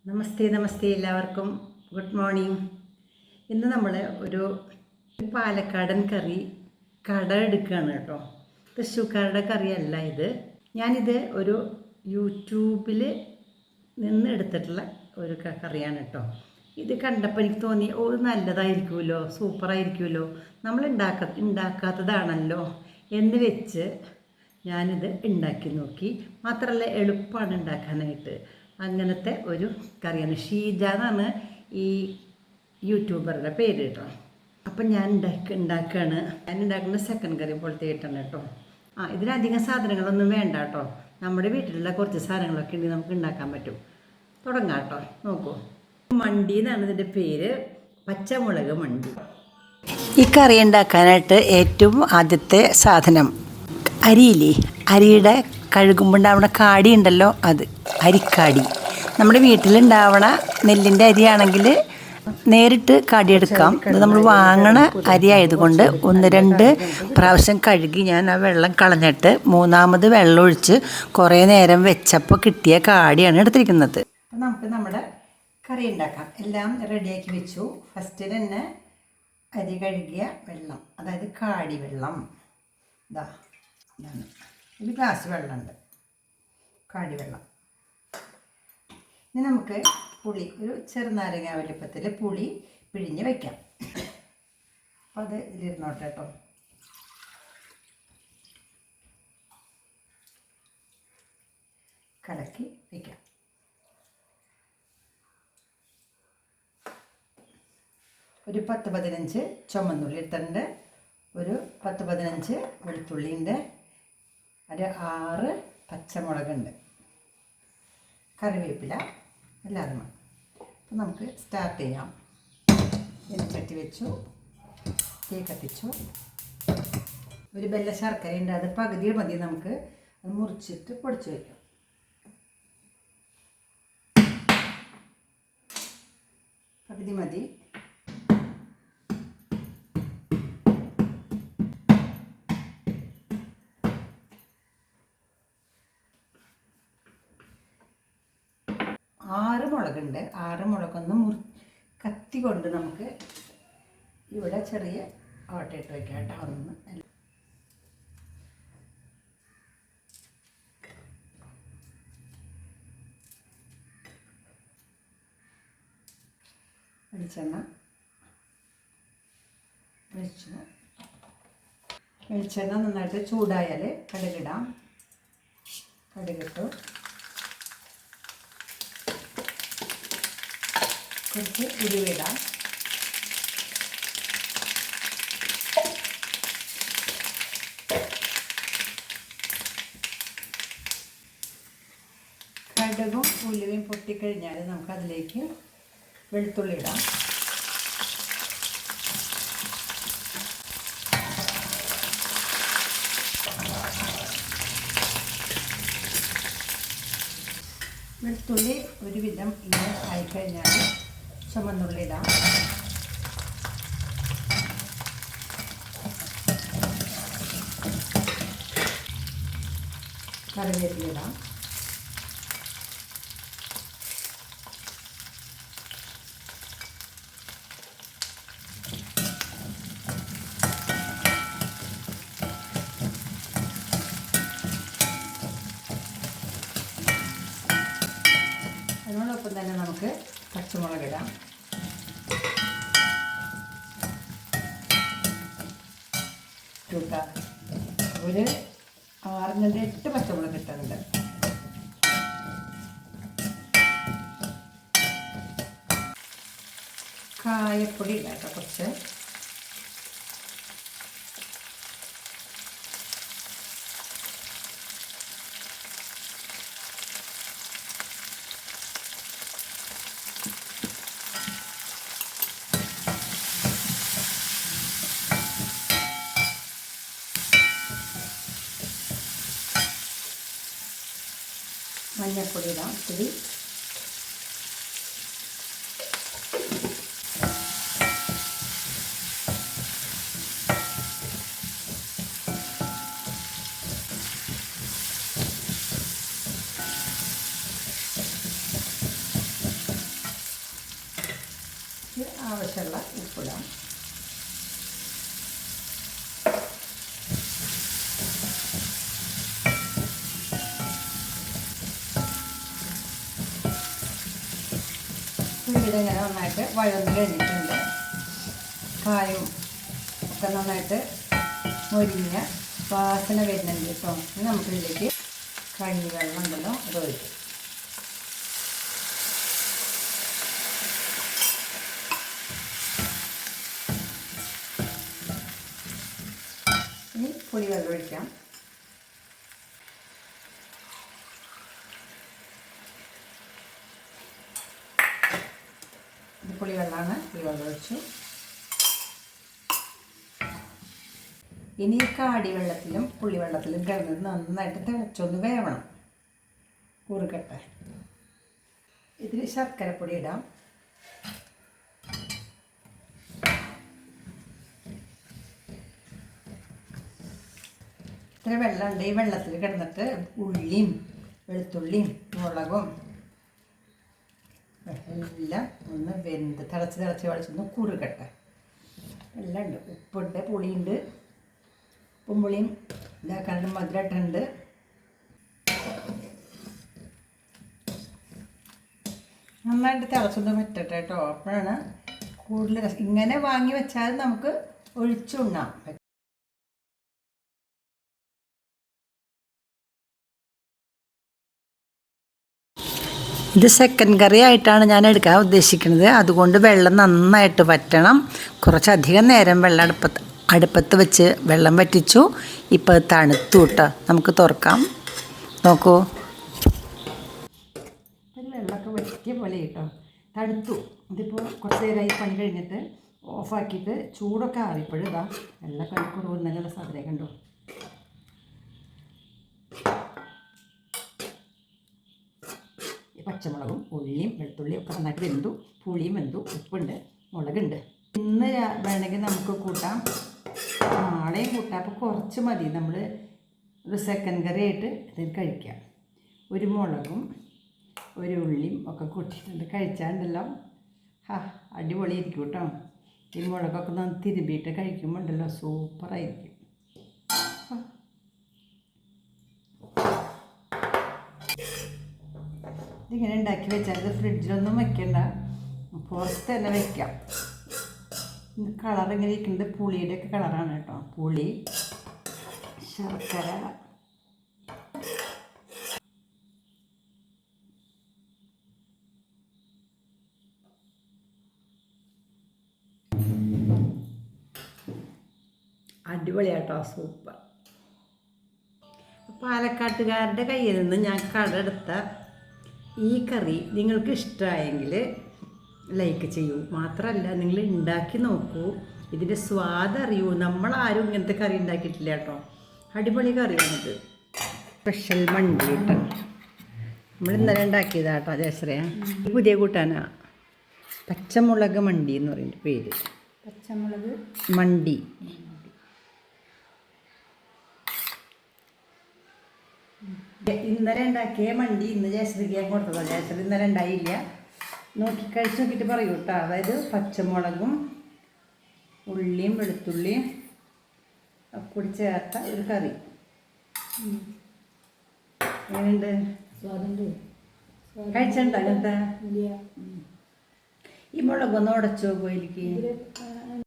നമസ്തേ നമസ്തേ എല്ലാവർക്കും good morning. ഇന്ന് നമ്മൾ ഒരു പാലക്കാടൻ കട എടുക്കുകയാണ് കേട്ടോ. തൃശ്ശൂർക്കാരുടെ കറിയല്ല ഇത്. ഞാനിത് ഒരു യൂട്യൂബിൽ നിന്ന് എടുത്തിട്ടുള്ള ഒരു കറിയാണ് കേട്ടോ. ഇത് കണ്ടപ്പോൾ എനിക്ക് തോന്നി നല്ലതായിരിക്കുമല്ലോ, സൂപ്പറായിരിക്കുമല്ലോ, നമ്മൾ ഉണ്ടാക്കാത്തതാണല്ലോ എന്ന് വെച്ച് ഞാനിത് ഉണ്ടാക്കി നോക്കി. മാത്രമല്ല എളുപ്പമാണ് ഉണ്ടാക്കാനായിട്ട്. അങ്ങനത്തെ ഒരു കറിയാണ്. ഷീജ എന്നാണ് ഈ യൂട്യൂബറുടെ പേര് കേട്ടോ. അപ്പം ഞാൻ ഉണ്ടാക്കുകയാണ്. ഞാൻ ഉണ്ടാക്കുന്ന സെക്കൻഡ് കറി പോലത്തെ ആയിട്ടാണ് കേട്ടോ. ഇതിനധികം സാധനങ്ങളൊന്നും വേണ്ട കേട്ടോ. നമ്മുടെ വീട്ടിലുള്ള കുറച്ച് സാധനങ്ങളൊക്കെ ഉണ്ടെങ്കിൽ നമുക്ക് ഉണ്ടാക്കാൻ പറ്റും. തുടങ്ങാം കേട്ടോ. നോക്കൂ, മണ്ടി എന്നാണ് ഇതിൻ്റെ പേര്. പച്ചമുളക് മണ്ടി. ഈ കറി ഉണ്ടാക്കാനായിട്ട് ഏറ്റവും ആദ്യത്തെ സാധനം അരിയില്ലേ, അരിയുടെ കഴുകുമ്പോണ്ടാവണ കാടി ഉണ്ടല്ലോ, അത് അരിക്കാടി. നമ്മുടെ വീട്ടിലുണ്ടാവണ നെല്ലിൻ്റെ അരിയാണെങ്കിൽ നേരിട്ട് കാടിയെടുക്കാം. ഇത് നമ്മൾ വാങ്ങണ അരി ആയതുകൊണ്ട് 1-2 പ്രാവശ്യം കഴുകി ഞാൻ ആ വെള്ളം കളഞ്ഞിട്ട് മൂന്നാമത് വെള്ളം ഒഴിച്ച് കുറേ നേരം വെച്ചപ്പോൾ കിട്ടിയ കാടിയാണ് എടുത്തിരിക്കുന്നത്. അപ്പം നമുക്ക് നമ്മുടെ കറി ഉണ്ടാക്കാം. എല്ലാം റെഡിയാക്കി വെച്ചു. ഫസ്റ്റ് തന്നെ അരി കഴുകിയ വെള്ളം, അതായത് കാടി വെള്ളം. ഇതാണ് ഒരു ഗ്ലാസ് വെള്ളമുണ്ട്, കാടി വെള്ളം. ഇനി നമുക്ക് പുളി, ഒരു ചെറുനാരങ്ങ വലിപ്പത്തിൽ പുളി പിഴിഞ്ഞ് വയ്ക്കാം. അപ്പം അത് ഇതിലിരുന്നോട്ടെ കേട്ടോ. കലക്കി വയ്ക്കാം. ഒരു 10-15 ചുമന്നുള്ളി എടുത്തിട്ടുണ്ട്. ഒരു 10-15 വെളുത്തുള്ളിയുണ്ട്. ഒരു 6 പച്ചമുളകുണ്ട്. കറിവേപ്പില എല്ലാതും. അപ്പം നമുക്ക് സ്റ്റാർട്ട് ചെയ്യാം. ചട്ടി വെച്ചു, തീ കത്തിച്ചു. ഒരു ബെല്ല ശർക്കര ഉണ്ട്, അത് പകുതി മതി. നമുക്ക് അത് മുറിച്ചിട്ട് പൊടിച്ച് വയ്ക്കാം. പകുതി മതി. ആറ് മുളകുണ്ട്. 6 മുളകൊന്ന് കത്തി കൊണ്ട് നമുക്ക് ഇവിടെ ചെറിയ ഓട്ടയിട്ട് വയ്ക്കാം കേട്ടോ. അതൊന്ന് വെളിച്ചെണ്ണ നന്നായിട്ട് ചൂടായാൽ കടുകിടാം. കടുകിട്ടു. കുറച്ച് ഉരുവിടാം. കടുകും ഉലുവയും പൊട്ടിക്കഴിഞ്ഞാൽ നമുക്കതിലേക്ക് വെളുത്തുള്ളി ഇടാം. വെളുത്തുള്ളി ഒരുവിധം ഇങ്ങനെ ആയിക്കഴിഞ്ഞാൽ ചുമന്നുള്ളി ഇടാം. കറിവേപ്പില ഇടാം. അതിനോടൊപ്പം തന്നെ നമുക്ക് പച്ചമുളക് ഇടാം. ഒരു 6-8 പച്ചമുളക് ഇട്ടിട്ടുണ്ട്. കായപ്പൊടി ഇടാം കേട്ടോ കുറച്ച്. മഞ്ഞൾപ്പൊടി ഇടാം ഇത്തിരി. ആവശ്യമുള്ള ഉപ്പിടാം. പിന്നീട് ഇങ്ങനെ നന്നായിട്ട് വഴന്ന് കഴിഞ്ഞിട്ടുണ്ട്. കായും ഒക്കെ നന്നായിട്ട് മൊരിഞ്ഞ വാസന വരുന്നുണ്ട് കേട്ടോ. ഇനി നമുക്കിതിലേക്ക് കഞ്ഞിവെള്ളം ഉണ്ടല്ലോ അത് ഒഴിക്കും. ഇനി പുളിവെള്ളം ഒഴിക്കാം. ഇത് പുളിവെള്ളമാണ്. പുളിവെള്ളം ഒഴിച്ചു. ഇനി കാടി വെള്ളത്തിലും പുളിവെള്ളത്തിലും കിടന്നത് നന്നായിട്ട് തിളച്ചൊന്ന് വേവണം. കുറുകട്ടെ. ഇതിൽ ശർക്കരപ്പൊടി ഇടാം. ഇത്ര വെള്ളമുണ്ട്. ഈ വെള്ളത്തിൽ കിടന്നിട്ട് ഉള്ളിയും വെളുത്തുള്ളിയും മുളകും എല്ലാം ഒന്ന് വെന്ത് തിളച്ച് വളിച്ചൊന്ന് കുറുകട്ടെ. എല്ലാം ഉണ്ട്. ഉപ്പുണ്ട്, പുളിയുണ്ട്. ഉപ്പും പുളിയും ഇതാക്കാണ്ട് മധുരട്ടുണ്ട്. നന്നായിട്ട് തിളച്ചൊന്ന് പറ്റട്ടെ കേട്ടോ. അപ്പോഴാണ് കൂടുതൽ രസം. ഇങ്ങനെ വാങ്ങി വെച്ചാൽ നമുക്ക് ഒഴിച്ചുണ്ണാം. ഇത് സെക്കൻഡ് കറി ആയിട്ടാണ് ഞാൻ എടുക്കാൻ ഉദ്ദേശിക്കുന്നത്. അതുകൊണ്ട് വെള്ളം നന്നായിട്ട് വറ്റണം. കുറച്ചധികം നേരം വെള്ളം അടുപ്പത്ത് വെച്ച് വെള്ളം വറ്റിച്ചു. ഇപ്പോൾ തണുത്തു കേട്ടോ. നമുക്ക് തുറക്കാം. നോക്കൂ, വെള്ളമൊക്കെ വറ്റിയ പോലെ കേട്ടോ. തണുത്തു. ഇതിപ്പോൾ കുറച്ച് നേരമായി പണി കഴിഞ്ഞിട്ട് ഓഫാക്കിയിട്ട് ചൂടൊക്കെ ആറിയപ്പോഴും ഇതാ വെള്ളമൊക്കെ കുറവ് നല്ല സാധനം കണ്ടോ. പച്ചമുളകും ഉള്ളിയും വെളുത്തുള്ളിയും ഒക്കെ നന്നായിട്ട് വെന്തു. പുളിയും വെന്തു. ഉപ്പുണ്ട്, മുളകുണ്ട്. ഇന്ന് വേണമെങ്കിൽ നമുക്ക് കൂട്ടാം, നാളെയും കൂട്ടാം. അപ്പോൾ കുറച്ച് മതി. നമ്മൾ ഒരു സെക്കൻഡ് കറി ആയിട്ട് ഇതിൽ കഴിക്കാം. ഒരു മുളകും ഒരു ഉള്ളിയും ഒക്കെ കൂട്ടിയിട്ടുണ്ട്. കഴിച്ചാണ്ടല്ലോ അടിപൊളിയായിരിക്കും കേട്ടോ. ഈ മുളകൊക്കെ നമ്മൾ തിരുമ്പിയിട്ട് കഴിക്കുമ്പോൾ ഉണ്ടല്ലോ സൂപ്പറായിരിക്കും. ഇതിങ്ങനെ ഉണ്ടാക്കി വെച്ചാൽ ഇത് ഫ്രിഡ്ജിലൊന്നും വെക്കണ്ട, പുറത്ത് തന്നെ വയ്ക്കാം. കളർ ഇങ്ങനെ ഇരിക്കുന്നത് പുളിയുടെയൊക്കെ കളറാണ് കേട്ടോ. പുളി, ശർക്കര, അടിപൊളിയാട്ടോ, സൂപ്പർ. പാലക്കാട്ടുകാരുടെ കയ്യിൽ നിന്ന് ഞാൻ കടെടുത്ത ഈ കറി നിങ്ങൾക്ക് ഇഷ്ടമായെങ്കിൽ ലൈക്ക് ചെയ്യൂ. മാത്രമല്ല നിങ്ങൾ ഉണ്ടാക്കി നോക്കൂ, ഇതിൻ്റെ സ്വാദ് അറിയൂ. നമ്മളാരും ഇങ്ങനത്തെ കറി ഉണ്ടാക്കിയിട്ടില്ല കേട്ടോ. അടിപൊളി കറിയാണിത്. സ്പെഷ്യൽ മണ്ടി കേട്ടോ. നമ്മൾ ഇന്നലെ ഉണ്ടാക്കിയതാ കേട്ടോ ജയശ്രയ. പുതിയ കൂട്ടാനാ. പച്ചമുളക് മണ്ടി എന്ന് പറയുന്ന പേര്. പച്ചമുളക് മണ്ടി. ഇന്നലെ ഉണ്ടാക്കിയ മണ്ടി ഇന്ന് ജയശ്രീക്ക് ഞാൻ കൊടുത്തതാണ്. ജയശ്രീ ഇന്നലെ ഉണ്ടായില്ല. കഴിച്ച് നോക്കിയിട്ട് പറയൂ കേട്ടോ. അതായത് പച്ചമുളകും ഉള്ളിയും വെളുത്തുള്ളിയും ഒക്കെ കൂടി ചേർത്ത ഒരു കറി. എങ്ങനെയുണ്ട്? സ്വാദുണ്ട്. കഴിച്ചിട്ടുണ്ടോ അങ്ങനത്തെ? ഈ മുളകൊന്ന് ഉടച്ചു പോയിലേക്ക്